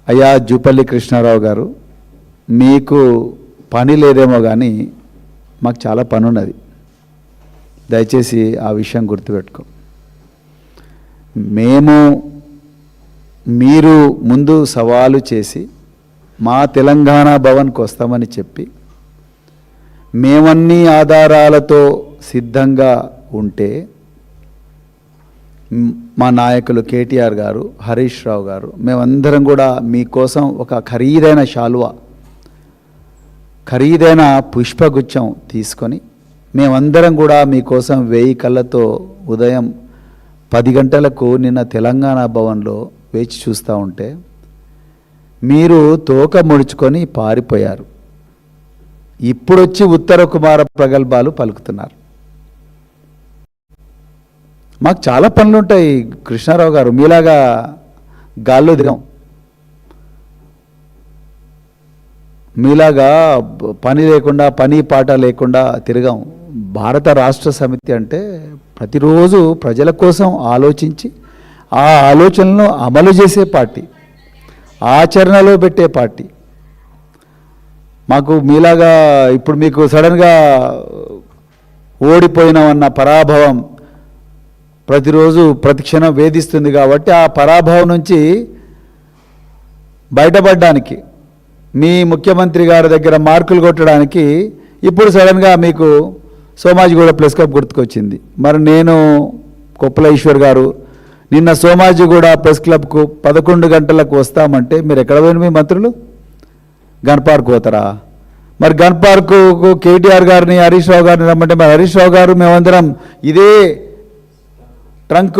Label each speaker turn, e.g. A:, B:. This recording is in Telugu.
A: అయ్యా జూపల్లి కృష్ణారావు గారు, మీకు పని లేదేమో కానీ మాకు చాలా పని ఉన్నది. దయచేసి ఆ విషయం గుర్తుపెట్టుకో. మీరు ముందు సవాలు చేసి మా తెలంగాణ భవన్కి వస్తామని చెప్పి మేమన్నీ ఆధారాలతో సిద్ధంగా ఉంటే మా నాయకులు కేటీఆర్ గారు, హరీష్ రావు గారు, మేమందరం కూడా మీకోసం ఒక ఖరీదైన శాలువా, ఖరీదైన పుష్పగుచ్చం తీసుకొని మేమందరం కూడా మీకోసం 1000 కళ్ళతో ఉదయం 10 గంటలకు నిన్న తెలంగాణ భవన్లో వేచి చూస్తూ ఉంటే మీరు తోక ముడుచుకొని పారిపోయారు. ఇప్పుడొచ్చి ఉత్తర కుమార ప్రగల్భాలు పలుకుతున్నారు. మాకు చాలా పనులు ఉంటాయి కృష్ణారావు గారు, మీలాగా గాల్లో దిగం. మీలాగా పని లేకుండా, పని పాట లేకుండా తిరగం. భారత రాష్ట్ర సమితి అంటే ప్రతిరోజు ప్రజల కోసం ఆలోచించి ఆ ఆలోచనలను అమలు చేసే పార్టీ, ఆచరణలో పెట్టే పార్టీ. మాకు మీలాగా ఇప్పుడు మీకు సడన్గా ఓడిపోయినామన్న పరాభవం ప్రతిరోజు ప్రతిక్షణం వేధిస్తుంది. కాబట్టి ఆ పరాభవం నుంచి బయటపడడానికి, మీ ముఖ్యమంత్రి గారి దగ్గర మార్కులు కొట్టడానికి ఇప్పుడు సడన్గా మీకు సోమాజిగూడ ప్రెస్ క్లబ్ గుర్తుకొచ్చింది. మరి నేను కొప్పుల ఈశ్వర్ గారు నిన్న సోమాజిగూడ ప్రెస్ క్లబ్కు 11 గంటలకు వస్తామంటే మీరు ఎక్కడ పోయిన మీ మంత్రులు? గన్ పార్క్ పోతారా? మరి గన్ పార్కు కేటీఆర్ గారిని, హరీష్ రావు గారిని రమ్మంటే మరి హరీష్ రావు గారు మేమందరం ఇదే ట్రంక్